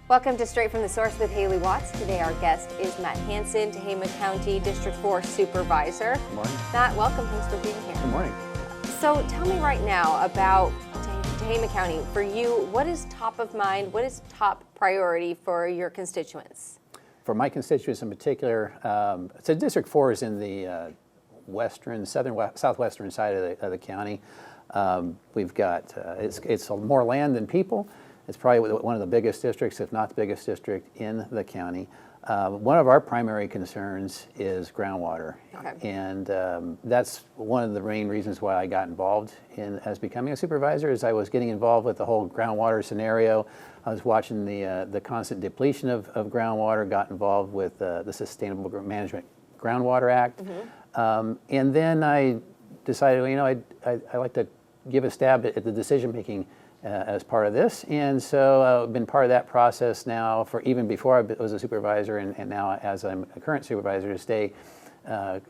Welcome to Straight from the Source with Haley Watts. Today our guest is Matt Hansen, Tehama County District 4 Supervisor. Good morning. Matt, welcome. Thanks for being here. Good morning. So tell me right now about Tehama County. For you, what is top of mind? What is top priority for your constituents? For my constituents in particular, so District 4 is in the southwestern side of the county. We've got, it's more land than people. It's probably one of the biggest districts, if not the biggest district in the county. One of our primary concerns is groundwater. Okay. And that's one of the main reasons why I got involved as becoming a supervisor, is I was getting involved with the whole groundwater scenario. I was watching the constant depletion of groundwater, got involved with the Sustainable Management Groundwater Act. Mm-hmm. And then I decided, well, you know, I'd like to give a stab at the decision making as part of this, and so I've been part of that process now for even before I was a supervisor, and now as I'm a current supervisor, to stay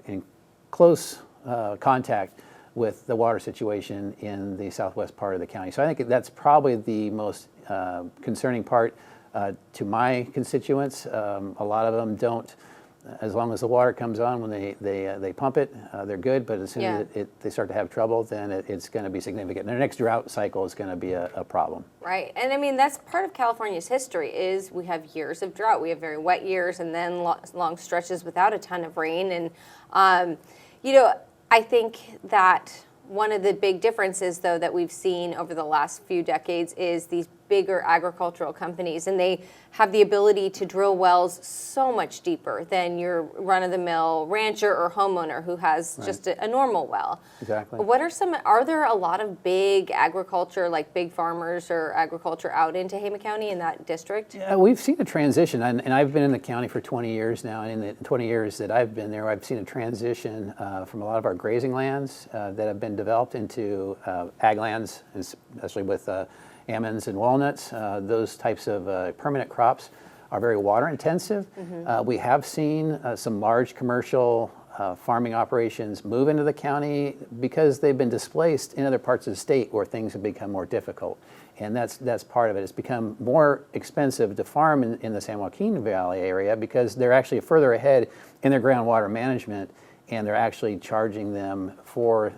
in close contact with the water situation in the southwest part of the county. So I think that's probably the most concerning part to my constituents. A lot of them don't. As long as the water comes on when they pump it, they're good. But as soon as they start to have trouble, then it's going to be significant. Their next drought cycle is going to be a problem. Right, and I mean that's part of California's history. Is we have years of drought. We have very wet years, and then long stretches without a ton of rain. And you know, I think that one of the big differences, though, that we've seen over the last few decades is these bigger agricultural companies, and they have the ability to drill wells so much deeper than your run-of-the-mill rancher or homeowner who has just a normal well. Exactly. Are there a lot of big agriculture, like big farmers or agriculture out in Tehama County in that district? Yeah, we've seen a transition, and I've been in the county for 20 years now, and in the 20 years that I've been there, I've seen a transition from a lot of our grazing lands that have been developed into ag lands, especially with almonds and walnuts. Those types of permanent crops are very water intensive. Mm-hmm. We have seen some large commercial farming operations move into the county because they've been displaced in other parts of the state where things have become more difficult. And that's part of it. It's become more expensive to farm in the San Joaquin Valley area because they're actually further ahead in their groundwater management, and they're actually charging them for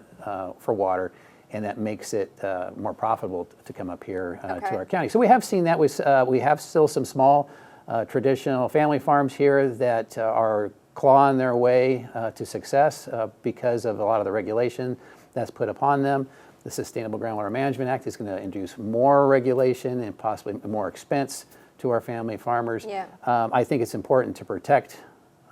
water. And that makes it more profitable to come up here to our county. So we have seen that. We have still some small traditional family farms here that are clawing their way to success because of a lot of the regulation that's put upon them. The Sustainable Groundwater Management Act is going to introduce more regulation and possibly more expense to our family farmers. Yeah. I think it's important to protect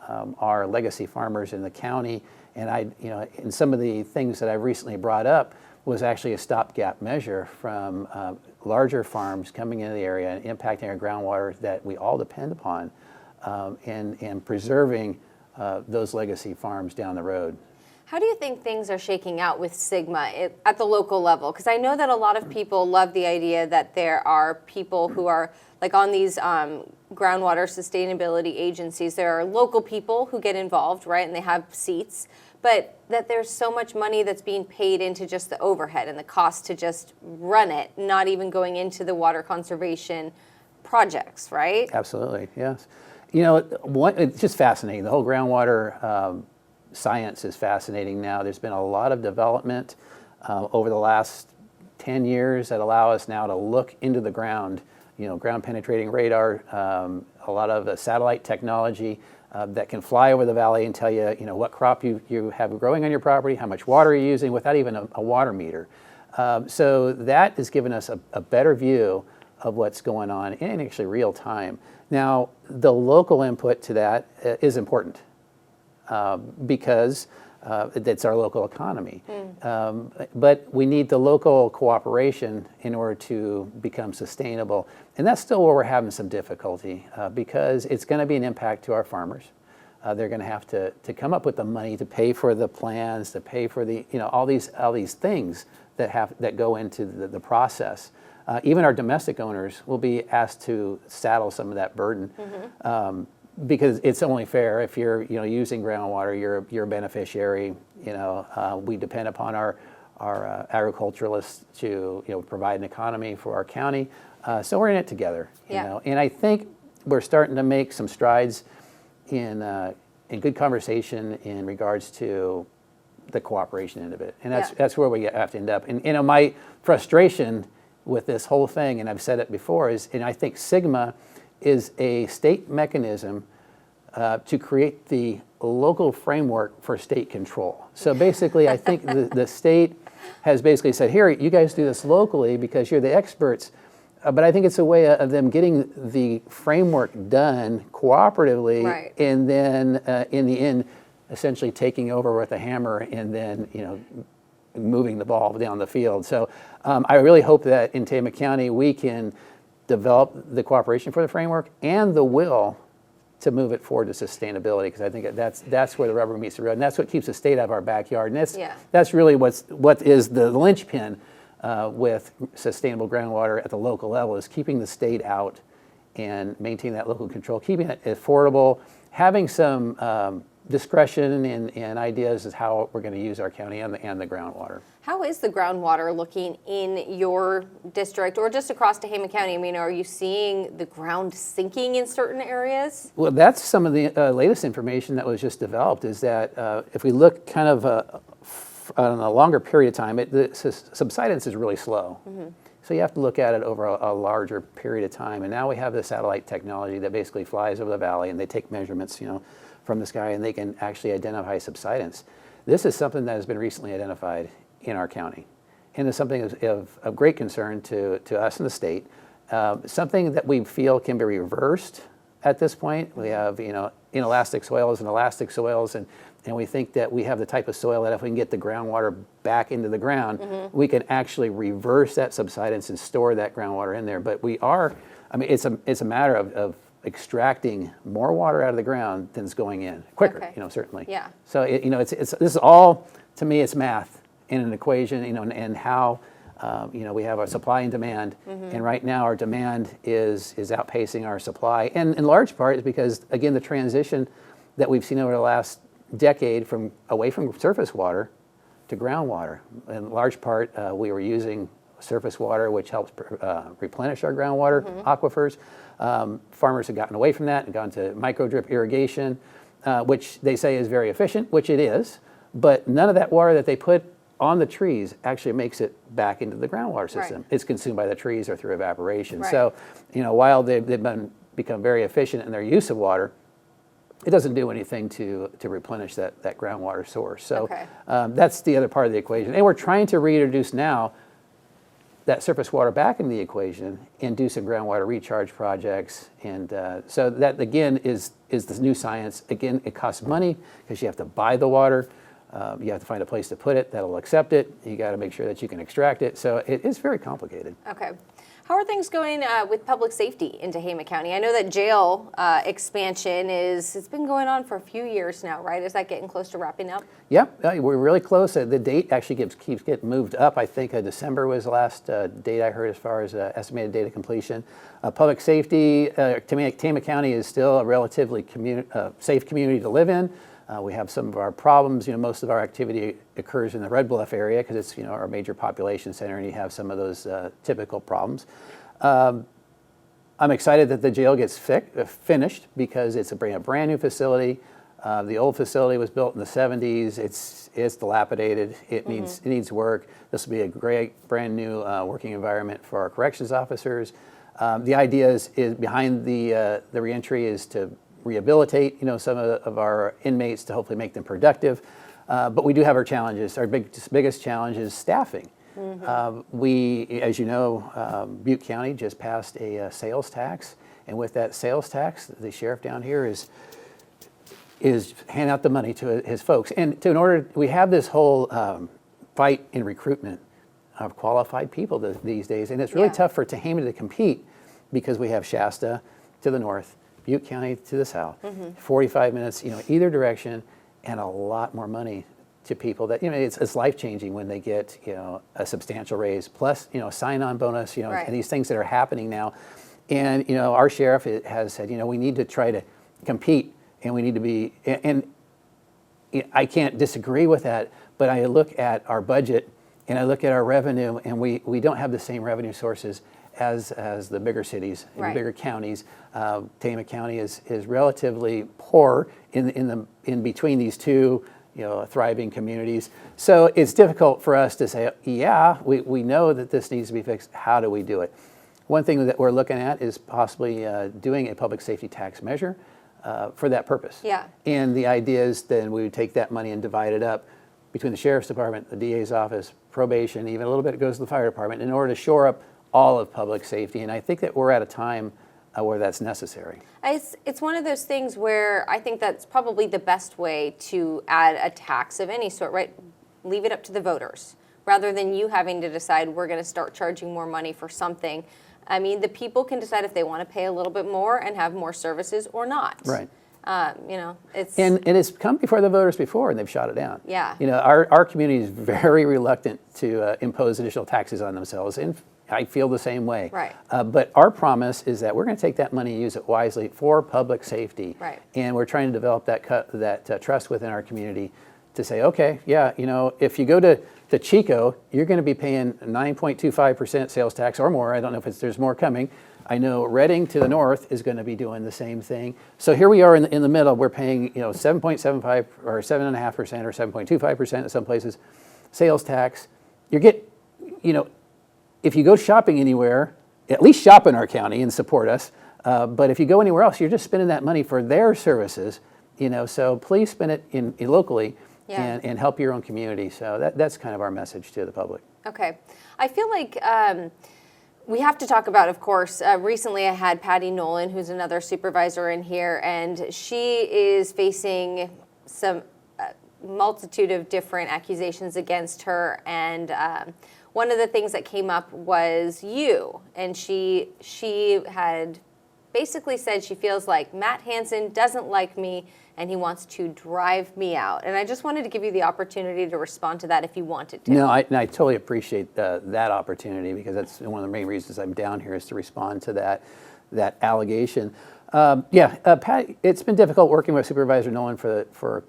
our legacy farmers in the county. And in some of the things that I've recently brought up, was actually a stopgap measure from larger farms coming into the area and impacting our groundwater that we all depend upon, and preserving those legacy farms down the road. How do you think things are shaking out with SGMA at the local level? Because I know that a lot of people love the idea that there are people who are like on these groundwater sustainability agencies. There are local people who get involved, right, and they have seats. But that there's so much money that's being paid into just the overhead and the cost to just run it, not even going into the water conservation projects, right? Absolutely, yes. You know, it's just fascinating. The whole groundwater science is fascinating now. There's been a lot of development over the last 10 years that allow us now to look into the ground, ground penetrating radar, a lot of satellite technology that can fly over the valley and tell you, what crop you have growing on your property, how much water you're using without even a water meter. So that has given us a better view of what's going on in actually real time. Now, the local input to that is important because it's our local economy. But we need the local cooperation in order to become sustainable. And that's still where we're having some difficulty because it's going to be an impact to our farmers. They're going to have to come up with the money to pay for the plans, to pay for the, all these things that go into the process. Even our domestic owners will be asked to saddle some of that burden. Mm-hmm. Because it's only fair if you're using groundwater, you're a beneficiary. We depend upon our agriculturalists to provide an economy for our county. So we're in it together, you Yeah. know. And I think we're starting to make some strides in good conversation in regards to the cooperation end of it. And that's where we have to end up. And, you know, my frustration with this whole thing, and I've said it before, is, and I think SGMA is a state mechanism to create the local framework for state control. So basically, I think the state has basically said, here, you guys do this locally because you're the experts. But I think it's a way of them getting the framework done cooperatively, Right. and then in the end, essentially taking over with a hammer and then, you know, moving the ball down the field. So I really hope that in Tehama County we can develop the cooperation for the framework and the will to move it forward to sustainability, because I think that's where the rubber meets the road, and that's what keeps the state out of our backyard. And that's really what is the linchpin with sustainable groundwater at the local level, is keeping the state out and maintaining that local control, keeping it affordable, having some discretion and ideas as how we're going to use our county and the groundwater. How is the groundwater looking in your district or just across Tehama County? I mean, are you seeing the ground sinking in certain areas? Well, that's some of the latest information that was just developed, is that if we look kind of on a longer period of time, the subsidence is really slow. Mm-hmm. So you have to look at it over a larger period of time. And now we have the satellite technology that basically flies over the valley, and they take measurements, you know, from the sky, and they can actually identify subsidence. This is something that has been recently identified in our county, and it's something of great concern to us in the state. Something that we feel can be reversed at this point. We have, you know, inelastic soils and elastic soils, and we think that we have the type of soil that if we can get the groundwater back into the ground, mm-hmm. we can actually reverse that subsidence and store that groundwater in there. But we are, I mean, it's a matter of extracting more water out of the ground than is going in quicker, okay. you know, certainly. Yeah. So, you know, this is all, to me, it's math in an equation, you know, and how, you know, we have our supply and demand, mm-hmm. and right now our demand is outpacing our supply. And in large part is because, again, the transition that we've seen over the last decade away from surface water to groundwater. In large part, we were using surface water, which helps replenish our groundwater mm-hmm. aquifers. Farmers have gotten away from that and gone to micro drip irrigation, which they say is very efficient, which it is, but none of that water that they put on the trees actually makes it back into the groundwater system. Right. It's consumed by the trees or through evaporation. Right. So, you know, while they've become very efficient in their use of water, it doesn't do anything to replenish that groundwater source. So okay. That's the other part of the equation. And we're trying to reintroduce now that surface water back into the equation and do some groundwater recharge projects. And so that, again, is the new science. Again, it costs money because you have to buy the water. You have to find a place to put it that'll accept it. You got to make sure that you can extract it. So it is very complicated. Okay. How are things going with public safety in Tehama County? I know that jail expansion it's been going on for a few years now, right? Is that getting close to wrapping up? Yeah, we're really close. The date actually keeps getting moved up. I think December was the last date I heard as far as estimated date of completion. Public safety, Tehama County is still a relatively safe community to live in. We have some of our problems. You know, most of our activity occurs in the Red Bluff area because it's, you know, our major population center, and you have some of those typical problems. I'm excited that the jail gets finished because it's a brand new facility. The old facility was built in the 70s. It's dilapidated. It mm-hmm. needs work. This will be a great brand new working environment for our corrections officers. The idea is behind the reentry is to rehabilitate, you know, some of our inmates to hopefully make them productive. But we do have our challenges. Our biggest challenge is staffing. Mm-hmm. We, as you know, Butte County just passed a sales tax, and with that sales tax, the sheriff down here is handing out the money to his folks. And we have this whole fight in recruitment of qualified people these days, and it's really tough for Tehama to compete because we have Shasta to the north, Butte County to the south, mm-hmm. 45 minutes, you know, either direction, and a lot more money to people that, you know, it's life-changing when they get, you know, a substantial raise, plus, you know, a sign-on bonus, you know, right. and these things that are happening now. And, you know, our sheriff has said, you know, we need to try to compete, and we need to be, and I can't disagree with that, but I look at our budget, and I look at our revenue, and we don't have the same revenue sources as the bigger cities and Right. bigger counties. Tehama County is relatively poor in between these two, thriving communities. So it's difficult for us to say, yeah, we know that this needs to be fixed. How do we do it? One thing that we're looking at is possibly doing a public safety tax measure for that purpose. Yeah. And the idea is then we would take that money and divide it up between the sheriff's department, the DA's office, probation, even a little bit goes to the fire department in order to shore up all of public safety. And I think that we're at a time where that's necessary. It's one of those things where I think that's probably the best way to add a tax of any sort, right? Leave it up to the voters rather than you having to decide we're going to start charging more money for something. I mean, the people can decide if they want to pay a little bit more and have more services or not. Right. It's And it's come before the voters before, and they've shot it down. Yeah. Our community is very reluctant to impose additional taxes on themselves, and I feel the same way. Right. But our promise is that we're going to take that money and use it wisely for public safety. Right. And we're trying to develop that trust within our community to say, okay, yeah, if you go to Chico, you're going to be paying 9.25% sales tax or more. I don't know if there's more coming. I know Reading to the north is going to be doing the same thing. So here we are in the middle. We're paying 7.75 or 7.5% or 7.25% in some places sales tax. If you go shopping anywhere, at least shop in our county and support us. But if you go anywhere else, you're just spending that money for their services. So please spend it in locally. Yeah. And help your own community. So that's kind of our message to the public. okay. I feel like we have to talk about, of course, recently I had Pati Nolen, who's another supervisor in here, and she is facing some multitude of different accusations against her. And one of the things that came up was you. And she had basically said she feels like Matt Hansen doesn't like me and he wants to drive me out. And I just wanted to give you the opportunity to respond to that if you wanted to. No, I totally appreciate that opportunity because that's one of the main reasons I'm down here is to respond to that allegation. Pat, it's been difficult working with Supervisor Nolen for a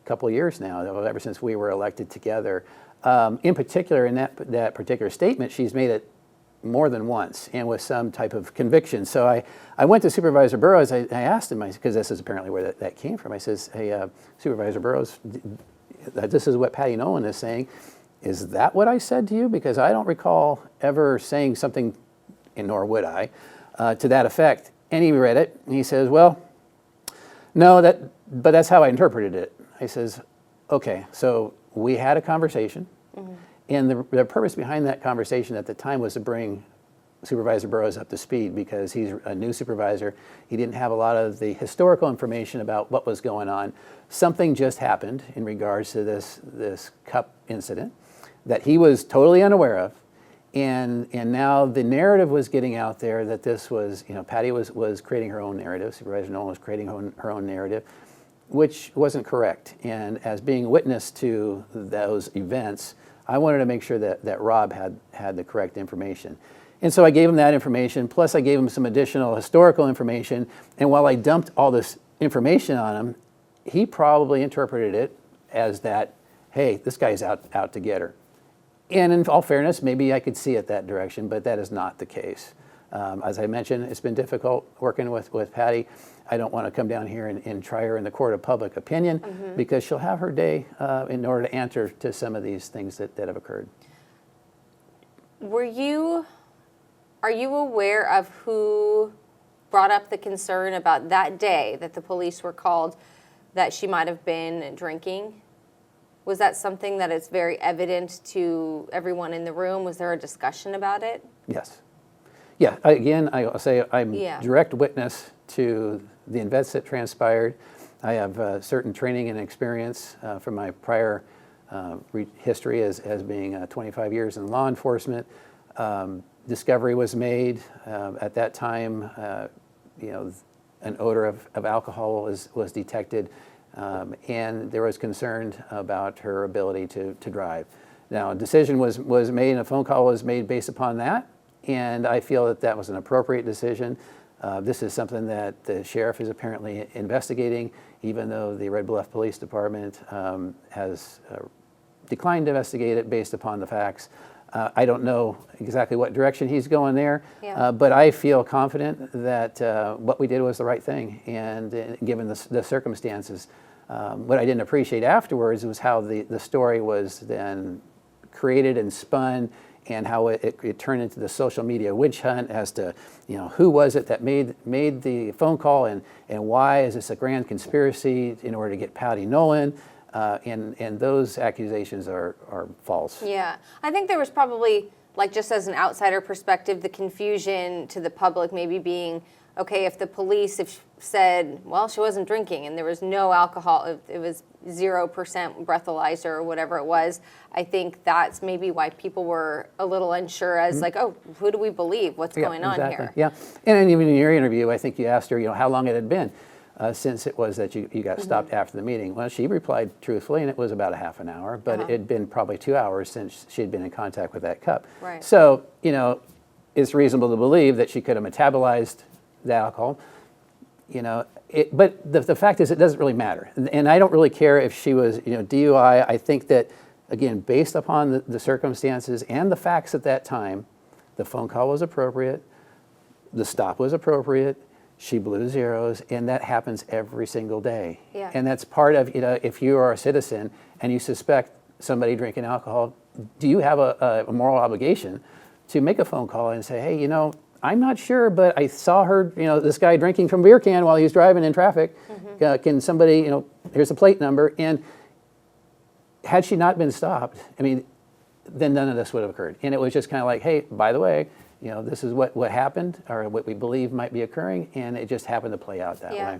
couple of years now, ever since we were elected together. In particular, in that particular statement, she's made it more than once and with some type of conviction. So I went to Supervisor Burrows. I asked him, because this is apparently where that came from. I says, hey, Supervisor Burrows, this is what Pati Nolen is saying. Is that what I said to you? Because I don't recall ever saying something, and nor would I, to that effect. And he read it, and he says, well, no, but that's how I interpreted it. I says, okay, so we had a conversation. Mm-hmm. And the purpose behind that conversation at the time was to bring Supervisor Burrows up to speed because he's a new supervisor. He didn't have a lot of the historical information about what was going on. Something just happened in regards to this cup incident that he was totally unaware of. And now the narrative was getting out there that this was, Pati was creating her own narrative. Supervisor Nolen was creating her own narrative, which wasn't correct. And as being witness to those events, I wanted to make sure that Rob had the correct information. And so I gave him that information, plus I gave him some additional historical information. And while I dumped all this information on him, he probably interpreted it as that, hey, this guy's out to get her. And in all fairness, maybe I could see it that direction, but that is not the case. As I mentioned, it's been difficult working with Pati. I don't want to come down here and try her in the court of public opinion because she'll have her day in order to answer to some of these things that have occurred. Are you aware of who brought up the concern about that day that the police were called that she might have been drinking? Was that something that is very evident to everyone in the room? Was there a discussion about it? Yes. Yeah, again, I'll say I'm Yeah. direct witness to the events that transpired. I have certain training and experience from my prior history as being 25 years in law enforcement. Discovery was made at that time. An odor of alcohol was detected, and there was concern about her ability to drive. Now, a decision was made, and a phone call was made based upon that, and I feel that was an appropriate decision. This is something that the sheriff is apparently investigating, even though the Red Bluff Police Department has declined to investigate it based upon the facts. I don't know exactly what direction he's going there, Yeah. but I feel confident that what we did was the right thing, and given the circumstances. What I didn't appreciate afterwards was how the story was then created and spun, and how it turned into the social media witch hunt as to, who was it that made the phone call, and why is this a grand conspiracy in order to get Pati Nolen, and those accusations are false. Yeah, I think there was probably, like, just as an outsider perspective, the confusion to the public maybe being, okay, if the police said, well, she wasn't drinking and there was no alcohol, it was 0% breathalyzer or whatever it was, I think that's maybe why people were a little unsure as like, oh, who do we believe? What's going on here? Yeah, and even in your interview, I think you asked her, how long it had been since it was that you got stopped after the meeting. Well, she replied truthfully, and it was about a half an hour, but it had been probably 2 hours since she had been in contact with that cup. Right. So, it's reasonable to believe that she could have metabolized the alcohol, but the fact is it doesn't really matter. And I don't really care if she was, DUI. I think that, again, based upon the circumstances and the facts at that time, the phone call was appropriate, the stop was appropriate, she blew zeros, and that happens every single day. Yeah. And that's part of, if you are a citizen and you suspect somebody drinking alcohol, do you have a moral obligation to make a phone call and say, hey, I'm not sure, but I saw her, this guy drinking from a beer can while he was driving in traffic. Can somebody, here's the plate number. And had she not been stopped, then none of this would have occurred. And it was just kind of like, hey, by the way, this is what happened, or what we believe might be occurring, and it just happened to play out that way.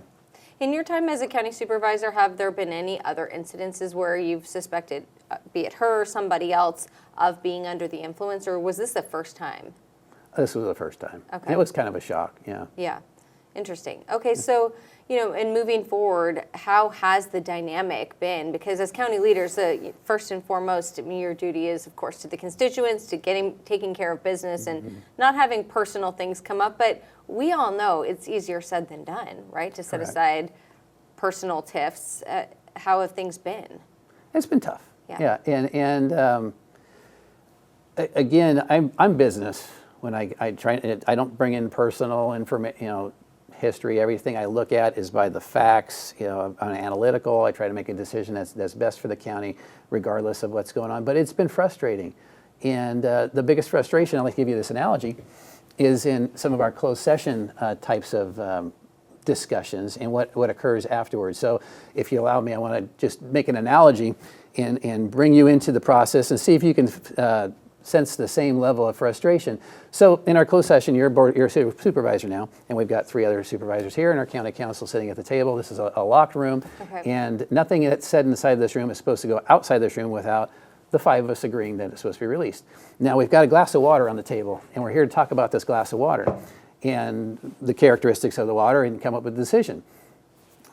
In your time as a county supervisor, have there been any other incidences where you've suspected, be it her or somebody else, of being under the influence, or was this the first time? This was the first time. Okay. And it was kind of a shock, yeah. Yeah, interesting. Okay, so, and moving forward, how has the dynamic been? Because as county leaders, first and foremost, your duty is, of course, to the constituents, to taking care of business and not having personal things come up. But we all know it's easier said than done, right? To set aside personal tiffs. How have things been? It's been tough. Yeah. And again, I'm business. When I try, I don't bring in personal information, history. Everything I look at is by the facts. I'm analytical. I try to make a decision that's best for the county, regardless of what's going on. But it's been frustrating, and the biggest frustration, I'll give you this analogy, is in some of our closed session types of discussions and what occurs afterwards. So, if you allow me, I want to just make an analogy and bring you into the process and see if you can sense the same level of frustration. So in our closed session, you're a supervisor now, and we've got 3 other supervisors here, and our county council sitting at the table. This is a locked room, and nothing that's said inside this room is supposed to go outside this room without the 5 of us agreeing that it's supposed to be released. Now we've got a glass of water on the table, and we're here to talk about this glass of water and the characteristics of the water and come up with a decision.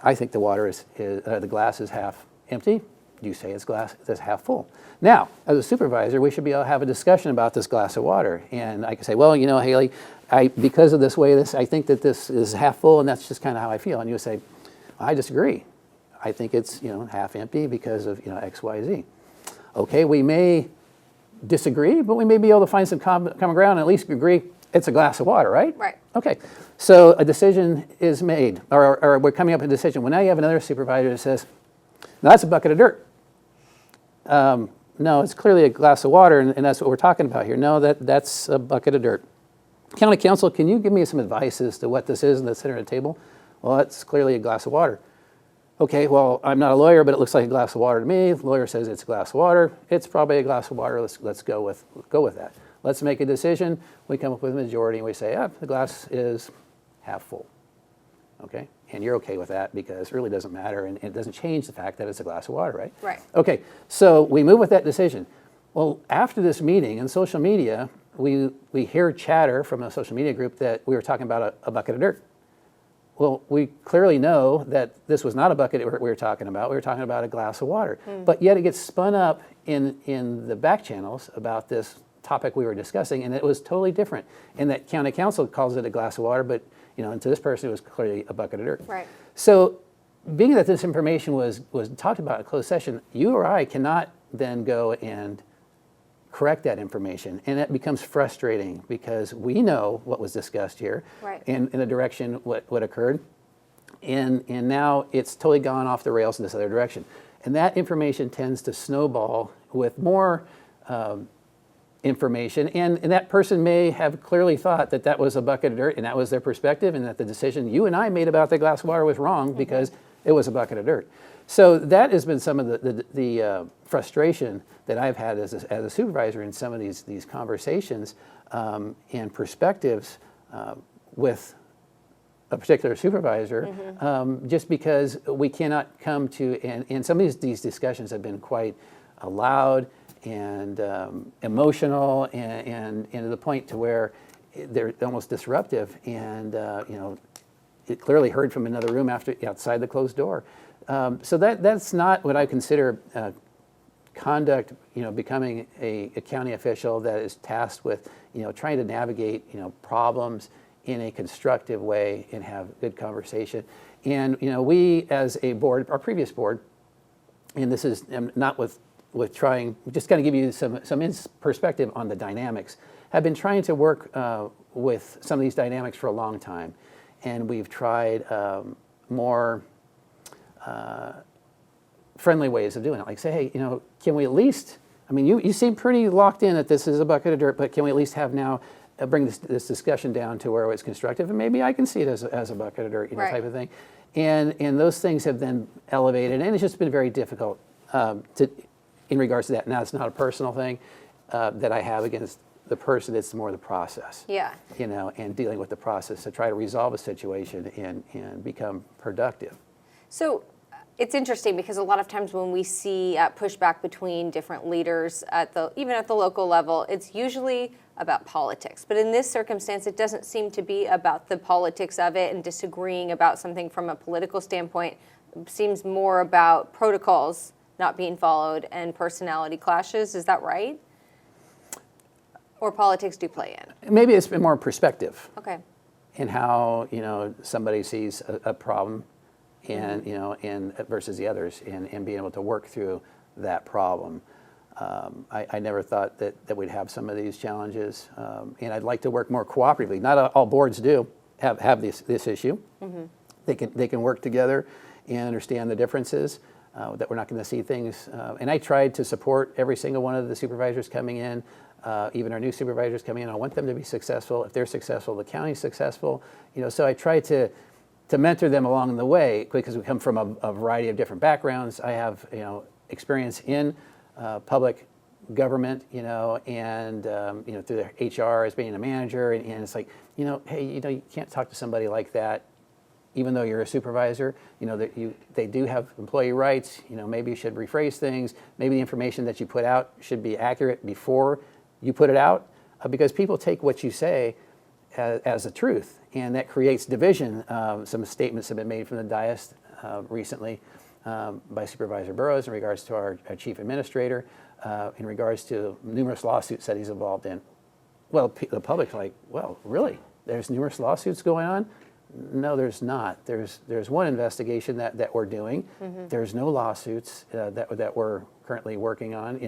I think the glass is half empty. You say it's half full. Now, as a supervisor, we should be able to have a discussion about this glass of water. And I can say, well, Haley, because of this way, I think that this is half full, and that's just kind of how I feel. And you say, I disagree. I think it's half empty because of X, Y, Z. Okay, we may disagree, but we may be able to find some common ground and at least agree it's a glass of water, right? Right. Okay, so a decision is made, or we're coming up with a decision. Well, now you have another supervisor that says, no, that's a bucket of dirt. No, it's clearly a glass of water, and that's what we're talking about here. No, that's a bucket of dirt. County council, can you give me some advice as to what this is in the center of the table? Well, that's clearly a glass of water. Okay, well, I'm not a lawyer, but it looks like a glass of water to me. The lawyer says it's a glass of water. It's probably a glass of water. Let's go with that. Let's make a decision. We come up with a majority, and we say, the glass is half full. Okay, and you're okay with that because it really doesn't matter, and it doesn't change the fact that it's a glass of water, right? Right. Okay, so we move with that decision. Well, after this meeting in social media, we hear chatter from a social media group that we were talking about a bucket of dirt. Well, we clearly know that this was not a bucket we were talking about. We were talking about a glass of water. But yet it gets spun up in the back channels about this topic we were discussing, and it was totally different. And that county council calls it a glass of water, but and to this person it was clearly a bucket of dirt. Right. So, being that this information was talked about in a closed session, you or I cannot then go and correct that information. And that becomes frustrating because we know what was discussed here Right. and in the direction what occurred. And now it's totally gone off the rails in this other direction. And that information tends to snowball with more information. And that person may have clearly thought that that was a bucket of dirt and that was their perspective and that the decision you and I made about the glass of water was wrong because it was a bucket of dirt. So that has been some of the frustration that I've had as a supervisor in some of these conversations and perspectives with a particular supervisor, just because we cannot come to, and some of these discussions have been quite loud and emotional and to the point to where they're almost disruptive and it clearly heard from another room outside the closed door. So that's not what I consider conduct, becoming a county official that is tasked with, trying to navigate, problems in a constructive way and have good conversation. And, we as a board, our previous board, and this is not with trying, just kind of give you some perspective on the dynamics, have been trying to work with some of these dynamics for a long time. And we've tried more friendly ways of doing it. Like say, hey, can we at least, you seem pretty locked in that this is a bucket of dirt, but can we at least have now, bring this discussion down to where it's constructive, and maybe I can see it as a bucket of dirt, right. type of thing. And those things have then elevated, and it's just been very difficult in regards to that. Now, it's not a personal thing that I have against the person, it's more the process. Yeah. And dealing with the process to try to resolve a situation and become productive. So it's interesting because a lot of times when we see pushback between different leaders even at the local level, it's usually about politics. But in this circumstance, it doesn't seem to be about the politics of it and disagreeing about something from a political standpoint. It seems more about protocols not being followed and personality clashes. Is that right? Or politics do play in? Maybe it's been more perspective. Okay. In how, somebody sees a problem and, and versus the others and being able to work through that problem. I never thought that we'd have some of these challenges, and I'd like to work more cooperatively. Not all boards do have this issue. They can work together and understand the differences, that we're not going to see things. And I tried to support every single one of the supervisors coming in, even our new supervisors coming in. I want them to be successful. If they're successful, the county's successful. So I try to mentor them along the way because we come from a variety of different backgrounds. I have experience in public government, and through the HR as being a manager, and it's like, hey, you can't talk to somebody like that, even though you're a supervisor. They do have employee rights. Maybe you should rephrase things. Maybe the information that you put out should be accurate before you put it out, because people take what you say as a truth, and that creates division. Some statements have been made from the dais recently by Supervisor Burrows in regards to our chief administrator, in regards to numerous lawsuits that he's involved in. Well, the public's like, well, really? There's numerous lawsuits going on? No, there's not. There's one investigation that we're doing. There's no lawsuits that we're currently working on.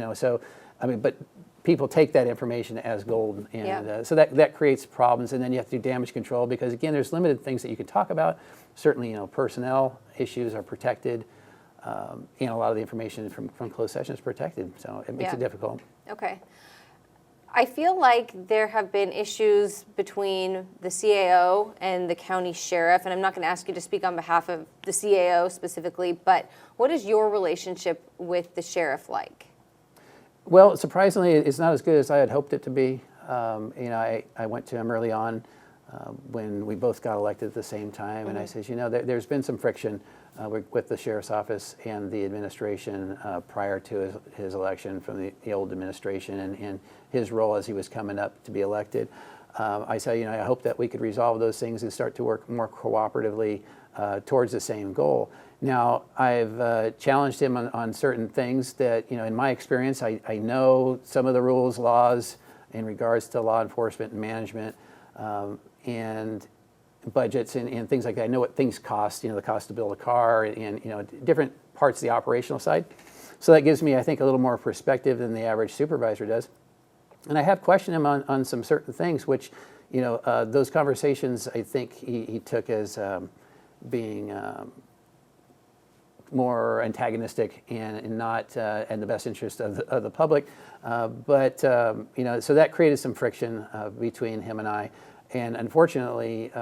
But people take that information as gold, and so that creates problems. And then you have to do damage control because, again, there's limited things that you can talk about. Certainly, personnel issues are protected, and a lot of the information from closed session is protected. So it makes it difficult. Okay. I feel like there have been issues between the CAO and the county sheriff, and I'm not going to ask you to speak on behalf of the CAO specifically, but what is your relationship with the sheriff like? Well, surprisingly, it's not as good as I had hoped it to be. I went to him early on when we both got elected at the same time, and I said, there's been some friction with the sheriff's office and the administration prior to his election from the old administration and his role as he was coming up to be elected. I said, I hope that we could resolve those things and start to work more cooperatively towards the same goal. Now, I've challenged him on certain things that, in my experience, I know some of the rules, laws in regards to law enforcement and management and budgets and things like that. I know what things cost, the cost to build a car and different parts of the operational side. So that gives me, I think, a little more perspective than the average supervisor does. And I have questioned him on some certain things, which, those conversations I think he took as being more antagonistic and not in the best interest of the public. So that created some friction between him and I. And unfortunately,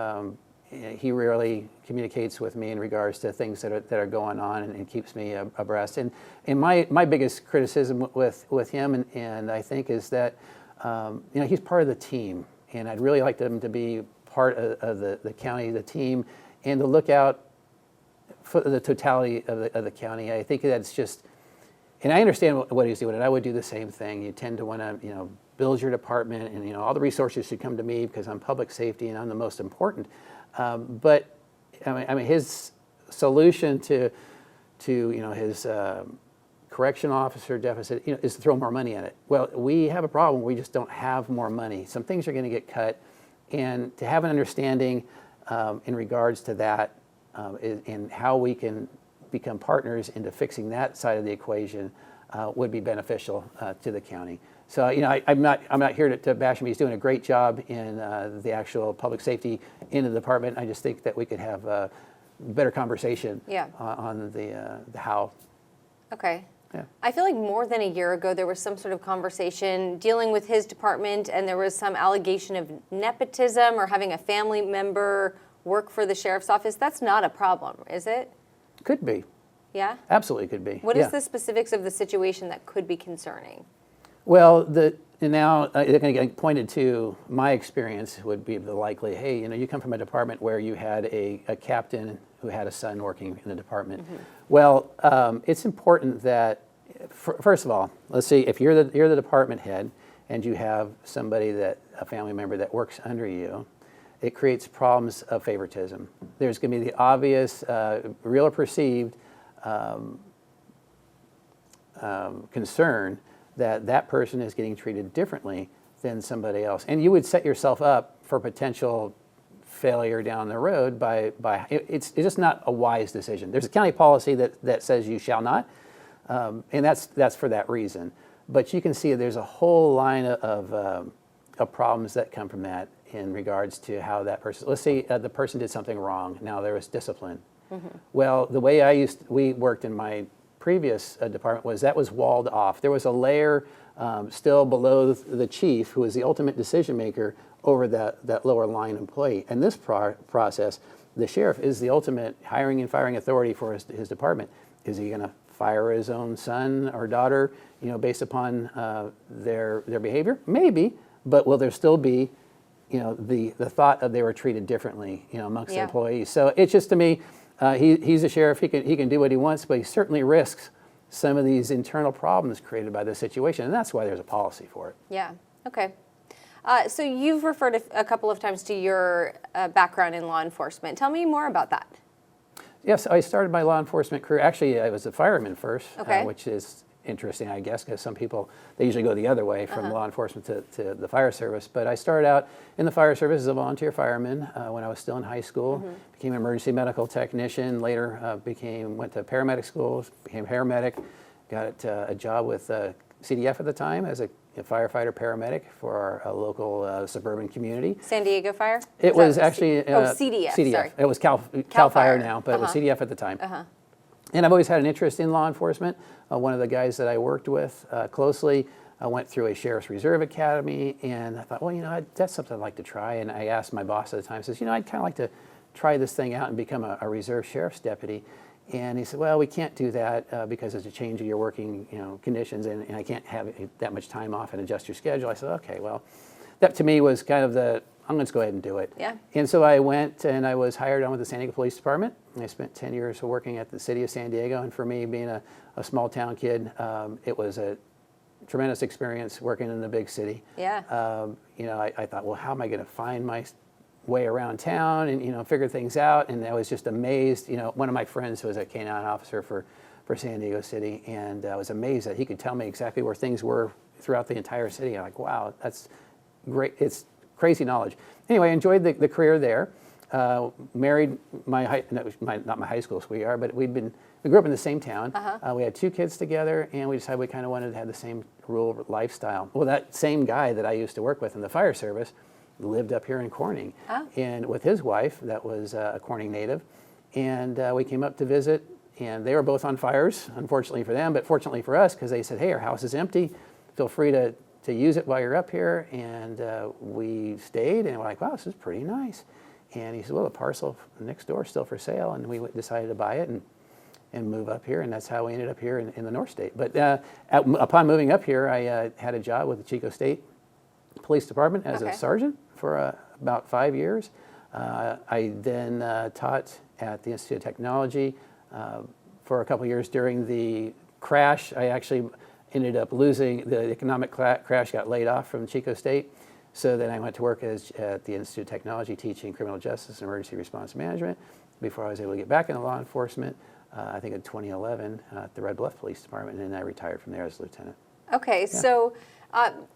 he rarely communicates with me in regards to things that are going on and keeps me abreast. And my biggest criticism with him and I think is that he's part of the team, and I'd really like him to be part of the county, the team, and to look out for the totality of the county. I think that's just, and I understand what he's doing, and I would do the same thing. You tend to want to build your department, and all the resources should come to me because I'm public safety and I'm the most important. But I mean, his solution to his correctional officer deficit, is to throw more money at it. Well, we have a problem. We just don't have more money. Some things are going to get cut, and to have an understanding in regards to that and how we can become partners into fixing that side of the equation would be beneficial to the county. So I'm not here to bash him. He's doing a great job in the actual public safety in the department. I just think that we could have a better conversation on the how. Okay. Yeah. I feel like more than a year ago there was some sort of conversation dealing with his department, and there was some allegation of nepotism or having a family member work for the sheriff's office. That's not a problem, is it? Could be. Yeah? Absolutely could be. What is the specifics of the situation that could be concerning? Well, now they're going to get pointed to my experience would be the likely, hey, you come from a department where you had a captain who had a son working in the department. Mm-hmm. Well, it's important that, first of all, let's see, if you're the department head and you have somebody a family member that works under you, it creates problems of favoritism. There's going to be the obvious, real or perceived concern that person is getting treated differently than somebody else. And you would set yourself up for potential failure down the road by it's just not a wise decision. There's a county policy that says you shall not, and that's for that reason. But you can see there's a whole line of problems that come from that in regards to how that person, let's say the person did something wrong, now there was discipline. Mm-hmm. Well, the way we worked in my previous department that was walled off. There was a layer still below the chief, who is the ultimate decision maker over that lower line employee. And this process, the sheriff is the ultimate hiring and firing authority for his department. Is he going to fire his own son or daughter, based upon their behavior? Maybe, but will there still be, the thought of they were treated differently, amongst the employees? So it's just, to me, he's a sheriff. He can do what he wants, but he certainly risks some of these internal problems created by this situation, and that's why there's a policy for it. Yeah. Okay. So you've referred a couple of times to your background in law enforcement. Tell me more about that. Yes, I started my law enforcement career. Actually, I was a fireman first, okay. Which is interesting, I guess, because some people, they usually go the other way from law enforcement to the fire service. But I started out in the fire service as a volunteer fireman when I was still in high school, became an emergency medical technician, later went to paramedic school, became paramedic, got a job with CDF at the time as a firefighter paramedic for our local suburban community. San Diego Fire? It was actually CDF. CDF. Sorry. It was Cal Fire now, but it was CDF at the time. And I've always had an interest in law enforcement. One of the guys that I worked with closely went through a Sheriff's Reserve Academy, and I thought, well, that's something I'd like to try. And I asked my boss at the time, says, I'd kind of like to try this thing out and become a reserve sheriff's deputy. And he said, well, we can't do that because it's a change of your working conditions, and I can't have that much time off and adjust your schedule. I said, okay, well, that to me was kind of I'm going to go ahead and do it. Yeah. And so I went and I was hired on with the San Diego Police Department. I spent 10 years working at the city of San Diego, and for me, being a small town kid, it was a tremendous experience working in the big city. Yeah. I thought, well, how am I going to find my way around town and figure things out? And I was just amazed. One of my friends was a K-9 officer for San Diego City, and I was amazed that he could tell me exactly where things were throughout the entire city. I'm like, wow, that's great. It's crazy knowledge. Anyway, I enjoyed the career there. married not my high school sweetheart, but we grew up in the same town. We had 2 kids together, and we decided we kind of wanted to have the same rural lifestyle. Well, that same guy that I used to work with in the fire service lived up here in Corning, and with his wife, that was a Corning native, and we came up to visit, and they were both on fires, unfortunately for them, but fortunately for us, because they said, hey, our house is empty, feel free to use it while you're up here, and we stayed, and we're like, wow, this is pretty nice. And he said, well, the parcel next door is still for sale, and we decided to buy it and move up here, and that's how we ended up here in the North State. But upon moving up here, I had a job with the Chico State Police Department as a sergeant for about 5 years. I then taught at the Institute of Technology for a couple years. During the crash, I actually ended up losing the economic crash, got laid off from Chico State. So then I went to work at the Institute of Technology teaching criminal justice and emergency response management before I was able to get back into law enforcement, I think in 2011 at the Red Bluff Police Department, and then I retired from there as a lieutenant. Okay, so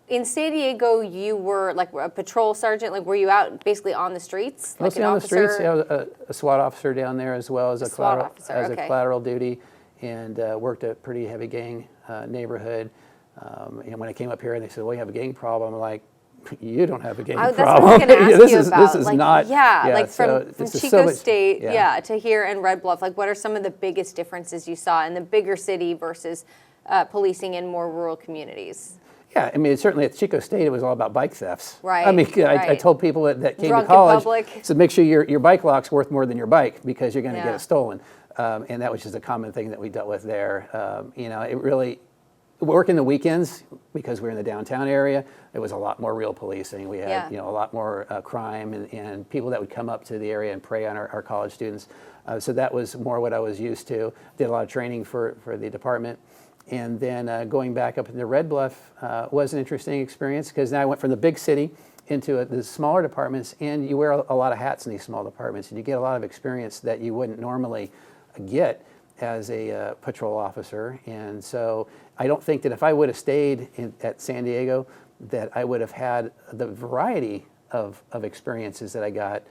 in San Diego, you were like a patrol sergeant, like were you out basically on the streets? Mostly like on the streets. I was a SWAT officer down there as well as a collateral duty, and worked a pretty heavy gang neighborhood. And when I came up here and they said, well, you have a gang problem, I'm like, you don't have a gang problem. That's what I was going to ask you about. This is like, not. Like so from Chico State, to here in Red Bluff, like what are some of the biggest differences you saw in the bigger city versus policing in more rural communities? Yeah, I mean, certainly at Chico State, it was all about bike thefts. Right. I mean, I told people that came Drunk to college, in public. so make sure your bike lock's worth more than your bike because you're going to get it stolen. And that was just a common thing that we dealt with there. You know, it really, working the weekends, because we're in the downtown area, it was a lot more real policing. We had, a lot more crime and people that would come up to the area and prey on our college students. So that was more what I was used to. Did a lot of training for the department. And then going back up into Red Bluff was an interesting experience because now I went from the big city into the smaller departments, and you wear a lot of hats in these small departments, and you get a lot of experience that you wouldn't normally get as a patrol officer. And so I don't think that if I would have stayed at San Diego, that I would have had the variety of experiences that I got.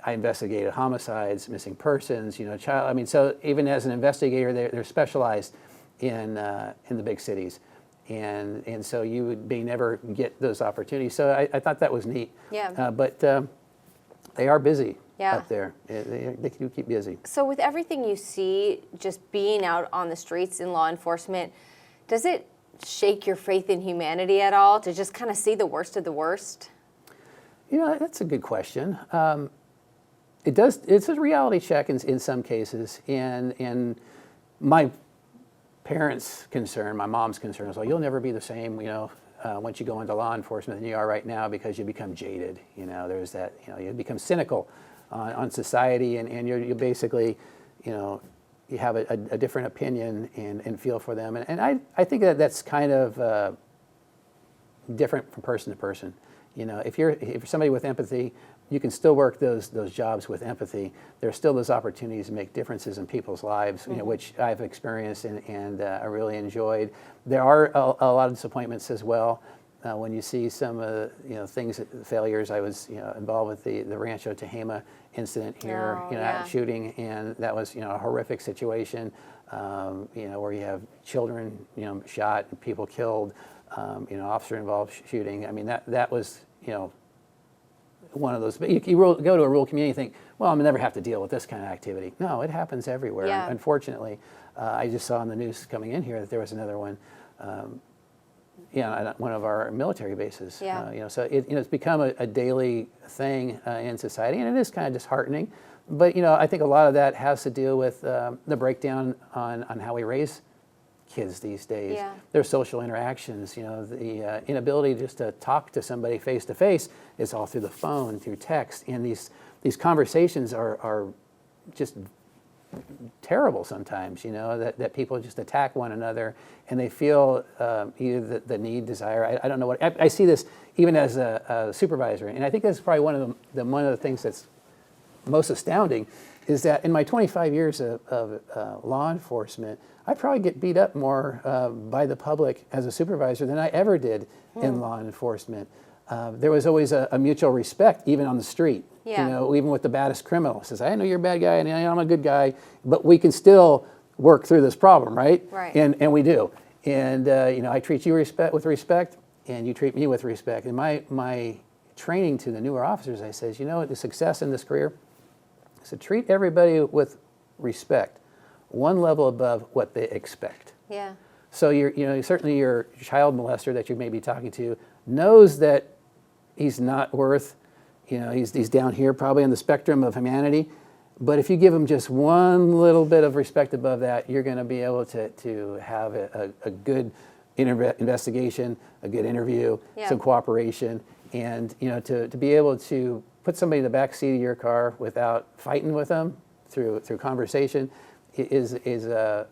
I investigated homicides, missing persons, child. I mean, so even as an investigator, they're specialized in the big cities, and so you may never get those opportunities. So I thought that was neat. Yeah. But they are busy up there. They do keep busy. So with everything you see, just being out on the streets in law enforcement, does it shake your faith in humanity at all to just kind of see the worst of the worst? That's a good question. It does. It's a reality check in some cases, and my parents' concern, my mom's concern was, well, you'll never be the same, once you go into law enforcement than you are right now because you become jaded. There's that, you become cynical on society, and you basically, you have a different opinion and feel for them. And I think that's kind of different from person to person. If you're somebody with empathy, you can still work those jobs with empathy. There's still those opportunities to make differences in people's lives, which I've experienced and I really enjoyed. There are a lot of disappointments as well when you see some things, failures. I was involved with the Rancho Tehama incident here, shooting, and that was a horrific situation. Where you have children shot and people killed, officer involved shooting. I mean that was one of those. But you go to a rural community and think, well, I'm gonna never have to deal with this kind of activity. No, it happens everywhere. Yeah. Unfortunately, I just saw on the news coming in here that there was another one. At one of our military bases. Yeah. So it's become a daily thing in society, and it is kind of disheartening. But I think a lot of that has to do with the breakdown on how we raise kids these days. Yeah. Their social interactions, the inability just to talk to somebody face to face is all through the phone, through text, and these conversations are just terrible sometimes, that people just attack one another and they feel either the need, desire, I don't know what, I see this even as a supervisor, and I think that's probably one of the things that's most astounding is that in my 25 years of law enforcement, I probably get beat up more by the public as a supervisor than I ever did in law enforcement. There was always a mutual respect, even on the street. Yeah. You know, even with the baddest criminal, says, I know you're a bad guy and I'm a good guy, but we can still work through this problem, right? Right. And we do. And you know, I treat you with respect, and you treat me with respect. And my training to the newer officers, I says, you know, the success in this career, I said, treat everybody with respect, one level above what they expect. Yeah. So you know, certainly your child molester that you may be talking to knows that he's not worth, you know, he's down here probably on the spectrum of humanity. But if you give him just one little bit of respect above that, you're going to be able to have a good investigation, a good interview, some cooperation, and you know, to be able to put somebody in the back seat of your car without fighting with them through conversation is a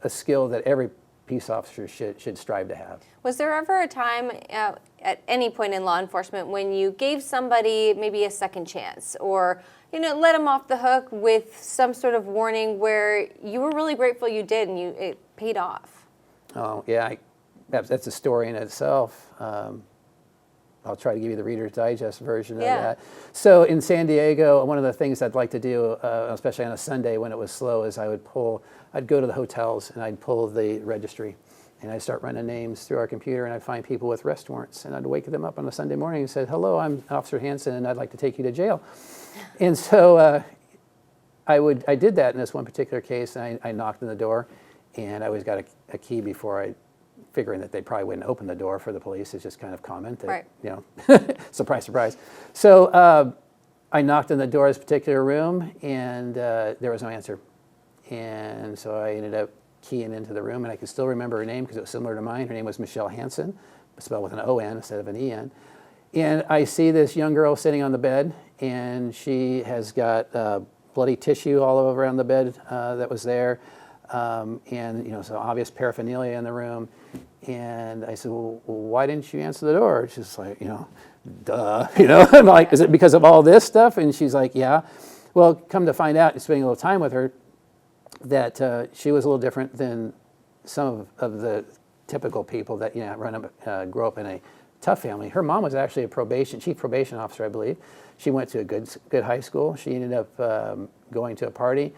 skill that every peace officer should strive to have. Was there ever a time at any point in law enforcement when you gave somebody maybe a second chance, or you know, let them off the hook with some sort of warning where you were really grateful you did and it paid off? Oh yeah, that's a story in itself. I'll try to give you the Reader's Digest version of that. So in San Diego, one of the things I'd like to do, especially on a Sunday when it was slow, is I'd go to the hotels and I'd pull the registry, and I'd start running names through our computer, and I'd find people with arrest warrants, and I'd wake them up on a Sunday morning and say, hello, I'm Officer Hansen, and I'd like to take you to jail. And so I did that in this one particular case, and I knocked on the door, and I always got a key before I, figuring that they probably wouldn't open the door for the police. It's just kind of common that, you know, surprise, surprise. So I knocked on the door of this particular room, and there was no answer. And so I ended up keying into the room, and I can still remember her name because it was similar to mine. Her name was Michelle Hansen, spelled with an O-N instead of an E-N. And I see this young girl sitting on the bed, and she has got bloody tissue all over on the bed that was there, and you know, some obvious paraphernalia in the room. And I said, well, why didn't you answer the door? She's like, you know, duh, you know. I'm like, is it because of all this stuff? And she's like, yeah. Well, come to find out, spending a little time with her, that she was a little different than some of the typical people that, you know, grow up in a tough family. Her mom was actually a chief probation officer, I believe. She went to a good high school. She ended up going to a party,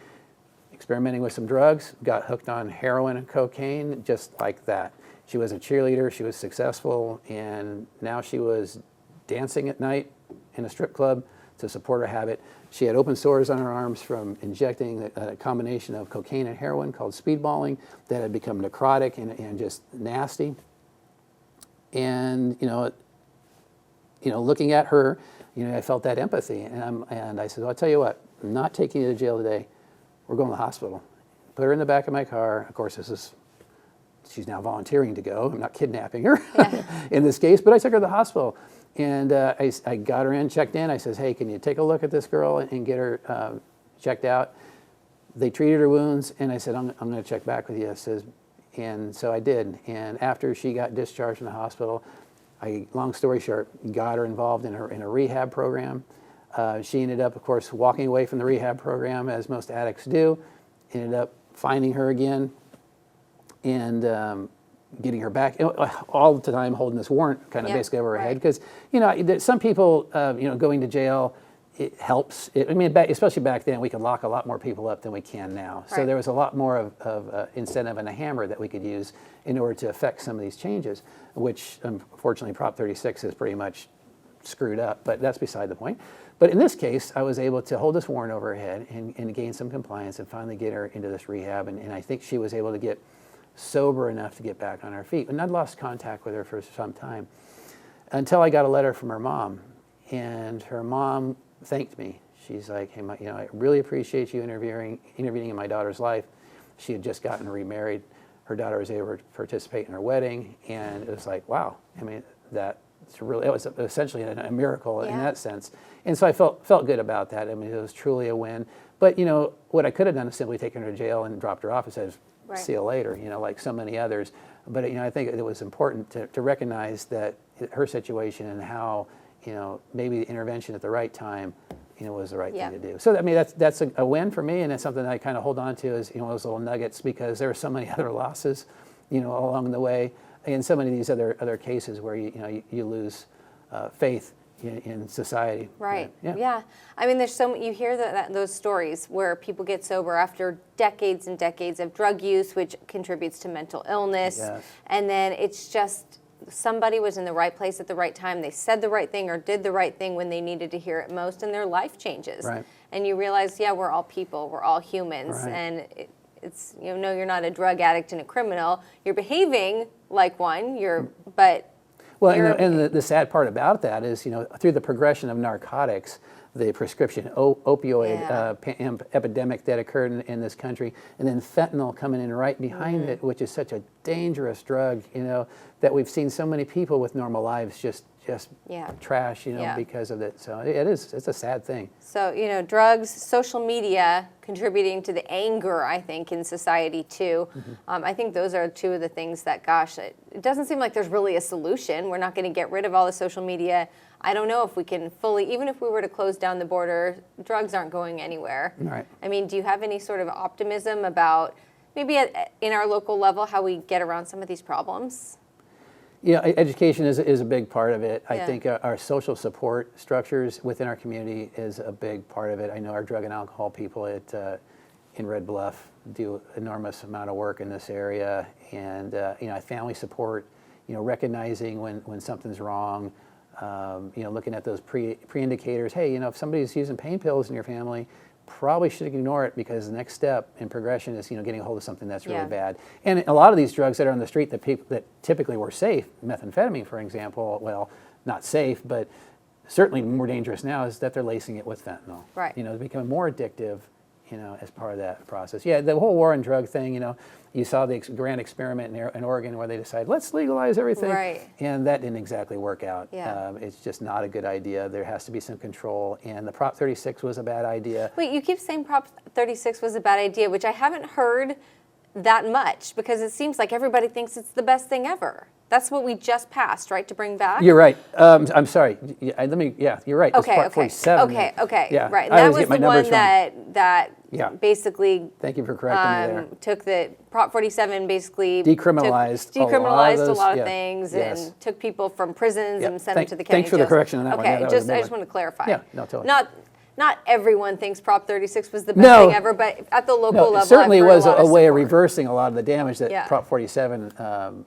experimenting with some drugs, got hooked on heroin and cocaine, just like that. She was a cheerleader, she was successful, and now she was dancing at night in a strip club to support her habit. She had open sores on her arms from injecting a combination of cocaine and heroin called speedballing that had become necrotic and just nasty. And you know, looking at her, you know, I felt that empathy, and I said, well, I'll tell you what, I'm not taking you to jail today. We're going to the hospital. Put her in the back of my car. Of course, she's now volunteering to go. I'm not kidnapping her in this case, but I took her to the hospital. And I got her in, checked in. I says, hey, can you take a look at this girl and get her checked out? They treated her wounds, and I said, I'm going to check back with you. And so I did. And after she got discharged from the hospital, long story short, got her involved in a rehab program. She ended up, of course, walking away from the rehab program, as most addicts do. Ended up finding her again and getting her back, all the time holding this warrant kind of basically over her head. Because, you know, some people, you know, going to jail, it helps. I mean, especially back then, we could lock a lot more people up than we can now. So there was a lot more of incentive and a hammer that we could use in order to affect some of these changes, which unfortunately Prop 36 is pretty much screwed up, but that's beside the point. But in this case, I was able to hold this warrant over her head and gain some compliance and finally get her into this rehab. And I think she was able to get sober enough to get back on her feet. And I'd lost contact with her for some time until I got a letter from her mom. And her mom thanked me. She's like, hey, you know, I really appreciate you intervening in my daughter's life. She had just gotten remarried. Her daughter was able to participate in her wedding. And it was like, wow. I mean, it was essentially a miracle in that sense. And so I felt good about that. I mean, it was truly a win. But, you know, what I could have done is simply taken her to jail and dropped her off and said, see you later, you know, like so many others. But, you know, I think it was important to recognize that her situation and how, you know, maybe the intervention at the right time, you know, was the right thing to do. So, I mean, that's a win for me, and it's something that I kind of hold on to as, you know, those little nuggets, because there are so many other losses, you know, along the way, and so many of these other cases where, you lose faith in society. Right. Yeah. Yeah. I mean, there's you hear those stories where people get sober after decades and decades of drug use, which contributes to mental illness. Yes. And then it's just somebody was in the right place at the right time. They said the right thing or did the right thing when they needed to hear it most, and their life changes. Right. And you realize, yeah, we're all people. We're all humans. Right. And it's, no, you're not a drug addict and a criminal. You're behaving like one. But well, and the sad part about that is, through the progression of narcotics, the prescription opioid epidemic that occurred in this country, and then fentanyl coming in right behind it, which is such a dangerous drug, that we've seen so many people with normal lives just trash, because of it. So it's a sad thing. So, drugs, social media contributing to the anger, I think, in society too. I think those are two of the things that, gosh, it doesn't seem like there's really a solution. We're not going to get rid of all the social media. I don't know if we can fully, even if we were to close down the border, drugs aren't going anywhere. Right. I mean, do you have any sort of optimism about maybe in our local level how we get around some of these problems? Yeah, education is a big part of it. I think our social support structures within our community is a big part of it. I know our drug and alcohol people in Red Bluff do enormous amount of work in this area, and family support, recognizing when something's wrong, looking at those pre-indicators. Hey, if somebody's using pain pills in your family, probably should ignore it, because the next step in progression is getting a hold of something that's really bad. And a lot of these drugs that are on the street that typically were safe, methamphetamine, for example, well, not safe, but certainly more dangerous now, is that they're lacing it with fentanyl. Right. They're becoming more addictive, as part of that process. Yeah, the whole war on drug thing, you saw the grand experiment in Oregon where they decided, let's legalize everything. Right. And that didn't exactly work out. Yeah. It's just not a good idea. There has to be some control. And the Prop 36 was a bad idea. Wait, you keep saying Prop 36 was a bad idea, which I haven't heard that much, because it seems like everybody thinks it's the best thing ever. That's what we just passed, right, to bring back? You're right. I'm sorry. You're right. Okay, Prop 47. Okay, Yeah, right. And I that always was get my the numbers one that basically Thank you for correcting me there. took the Prop 47 basically Decriminalized a lot of yeah. things Yes. and took people from prisons and sent them to the county Thanks for the jails. correction on that one. Okay, Yeah, that was a big I just one. want to clarify. Yeah, no, totally. Not everyone thinks Prop 36 was the best thing ever, but at the local level, it certainly I've heard was a lot a of way of support. reversing a lot of the damage that Yeah. Prop 47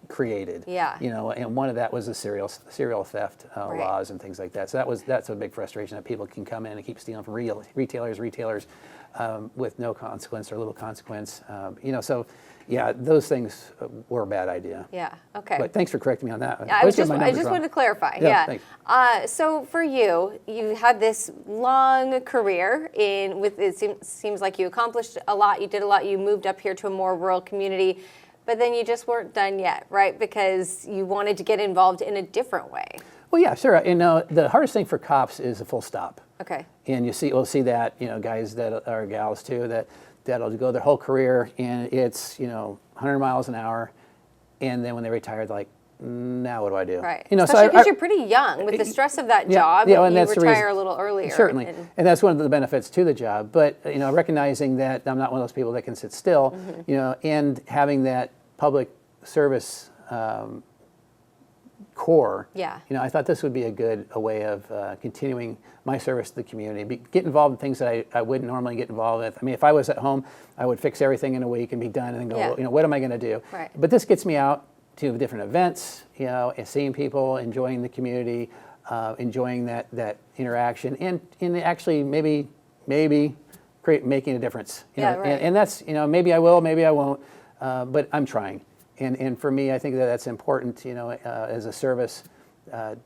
created. Yeah. And one of that was the serial theft laws and things like that. So that's a big frustration, that people can come in and keep stealing from retailers with no consequence or little consequence. So yeah, those things were a bad idea. Yeah. Okay. But thanks for correcting me on that. I just wanted to clarify. Yeah, Yeah. So for you had this long career it seems like you accomplished a lot. You did a lot. You moved up here to a more rural community, but then you just weren't done yet, right? Because you wanted to get involved in a different way. Well, yeah, sure. The hardest thing for cops is a full stop. Okay. And we'll see that, guys that are gals too, that'll go their whole career and it's, 100 miles an hour. And then when they retire, they're like, now what do I do? Right. So Especially because you're pretty young with the stress of that job. Yeah, and you that's the retire reason. a little earlier. Certainly. And that's one of the benefits to the job. But, recognizing that I'm not one of those people that can sit still, and having that public service core. Yeah. I thought this would be a way of continuing my service to the community, get involved in things that I wouldn't normally get involved with. I mean, if I was at home, I would fix everything in a week and be done and then go, what am I going to do? Right. But this gets me out to different events, and seeing people, enjoying the community, enjoying that interaction, and actually maybe making a difference. Right. And that's, maybe I will, maybe I won't, but I'm trying. And for me, I think that's important, as a service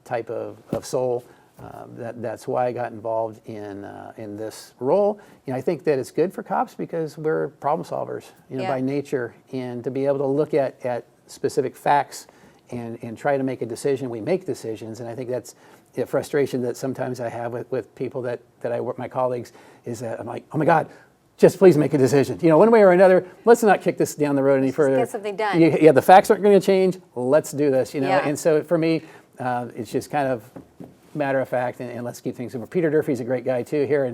type of soul. That's why I got involved in this role. I think that it's good for cops because we're problem solvers, by nature, and to be able to look at specific facts and try to make a decision. We make decisions, and I think that's the frustration that sometimes I have with people that I work, my colleagues, is that I'm like, oh my God, just please make a decision. One way or another, let's not kick this down the road any further. Get something done. Yeah, the facts aren't going to change. Let's do this, Yeah. And so for me, it's just kind of matter of fact, and let's keep things moving. Peter Durfee's a great guy too here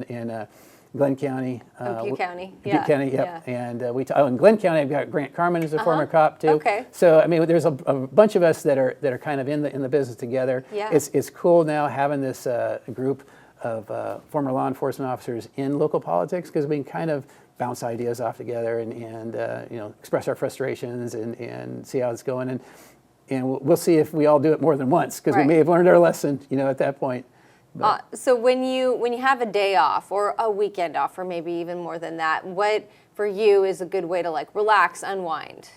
Glenn County. Butte County, Butte yeah. County, yep. Yeah. And in Glenn County, I've got Grant Carmen as a former cop too. Okay. So I mean, there's a bunch of us that are kind of in the business together. Yeah. It's cool now having this group of former law enforcement officers in local politics, because we can kind of bounce ideas off together and express our frustrations and see how it's going. And we'll see if we all do it more than once, because we may have learned our lesson, at that point. So when you have a day off or a weekend off, or maybe even more than that, what for you is a good way to relax, unwind?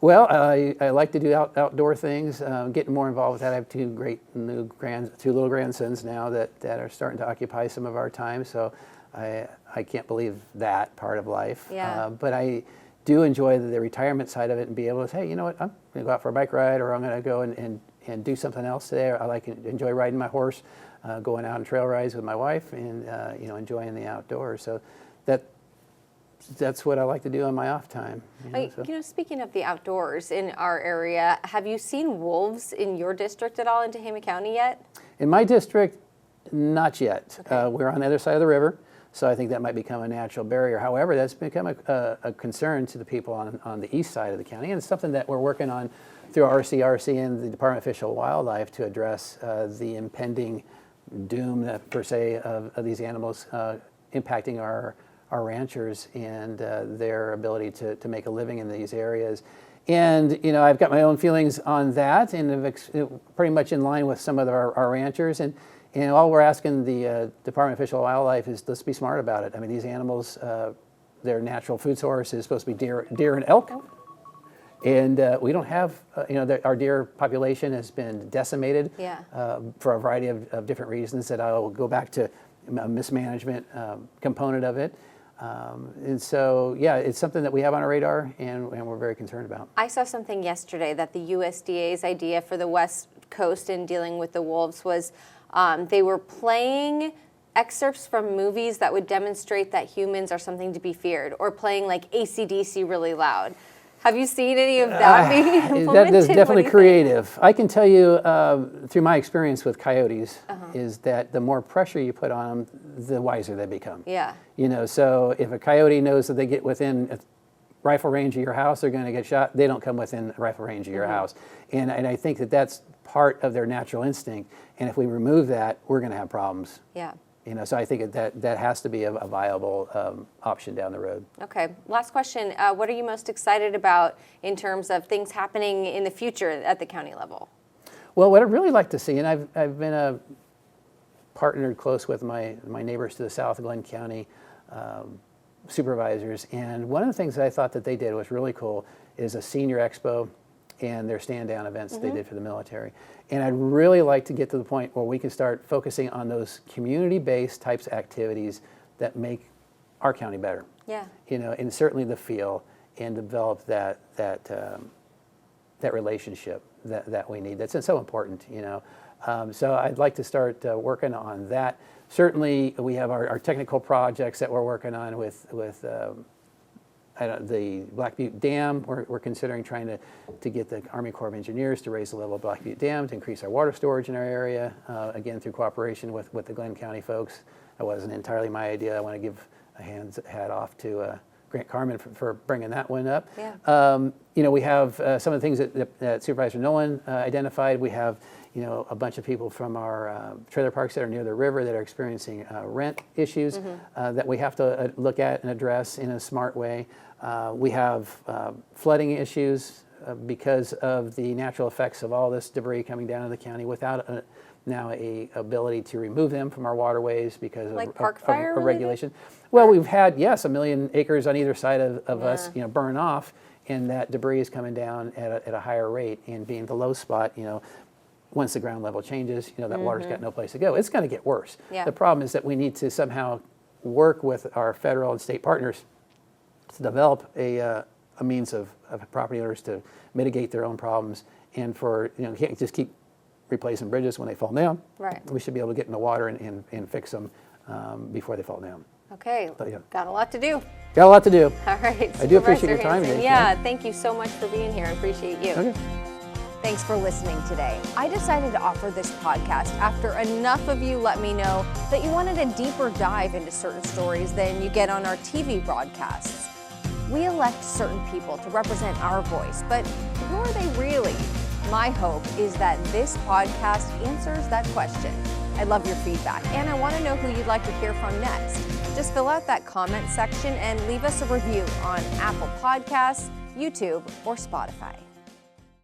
Well, I like to do outdoor things, getting more involved with that. I have two little grandsons now that are starting to occupy some of our time. So I can't believe that part of life. Yeah. But I do enjoy the retirement side of it, and be able to say, hey, you know what, I'm going to go out for a bike ride, or I'm going to go and do something else today. I enjoy riding my horse, going out on trail rides with my wife, and enjoying the outdoors. So that's what I like to do on my off time. Speaking of the outdoors in our area, have you seen wolves in your district at all in Tehama County yet? In my district, not yet. Okay. We're on the other side of the river, so I think that might become a natural barrier. However, that's become a concern to the people on the east side of the county, and it's something that we're working on through RCRC and the Department of Fish and Wildlife to address the impending doom, per se, of these animals impacting our ranchers and their ability to make a living in these areas. And I've got my own feelings on that, and pretty much in line with some of our ranchers. And all we're asking the Department of Fish and Wildlife is, let's be smart about it. I mean, these animals, their natural food source is supposed to be deer and elk. And we don't have, our deer population has been decimated for a variety of different reasons that I will go back to a mismanagement component of it. And so, it's something that we have on our radar, and we're very concerned about. I saw something yesterday that the USDA's idea for the West Coast in dealing with the wolves was they were playing excerpts from movies that would demonstrate that humans are something to be feared, or playing AC/DC really loud. Have you seen any of that being implemented? That is definitely creative. I can tell you through my experience with coyotes is that the more pressure you put on them, the wiser they become. Yeah. So if a coyote knows that they get within a rifle range of your house, they're going to get shot, they don't come within rifle range of your house. And I think that that's part of their natural instinct. And if we remove that, we're going to have problems. Yeah. So I think that has to be a viable option down the road. Okay. Last question. What are you most excited about in terms of things happening in the future at the county level? Well, what I'd really like to see, and I've been partnered close with my neighbors to the south, Glenn County supervisors, and one of the things that I thought that they did was really cool is a senior expo and their stand-down events they did for the military. And I'd really like to get to the point where we can start focusing on those community-based types of activities that make our county better. Yeah. And certainly the feel, and develop that relationship that we need. That's so important, So I'd like to start working on that. Certainly, we have our technical projects that we're working on with the Black Butte Dam. We're considering trying to get the Army Corps of Engineers to raise the level of Black Butte Dam to increase our water storage in our area, again, through cooperation with the Glenn County folks. That wasn't entirely my idea. I want to give a hat off to Grant Carmen for bringing that one up. Yeah. We have some of the things that Supervisor Nolen identified. We have a bunch of people from our trailer parks that are near the river that are experiencing rent issues that we have to look at and address in a smart way. We have flooding issues because of the natural effects of all this debris coming down to the county without now a ability to remove them from our waterways because of park fire regulation. Well, we've had, 1 million acres on either side of us, burn off, and that debris is coming down at a higher rate, and being the low spot, once the ground level changes, that water's got no place to go. It's going to get worse. Yeah. The problem is that we need to somehow work with our federal and state partners to develop a means of property owners to mitigate their own problems, and for, you can't just keep replacing bridges when they fall down. Right. We should be able to get in the water and fix them before they fall down. Okay. Got a lot to do. Got a lot to do. All right. I do appreciate your time, Hansen. Jason. Yeah, thank you so much for being here. I appreciate you. Okay. Thanks for listening today. I decided to offer this podcast after enough of you let me know that you wanted a deeper dive into certain stories than you get on our TV broadcasts. We elect certain people to represent our voice, but who are they really? My hope is that this podcast answers that question. I love your feedback, and I want to know who you'd like to hear from next. Just fill out that comment section and leave us a review on Apple Podcasts, YouTube, or Spotify.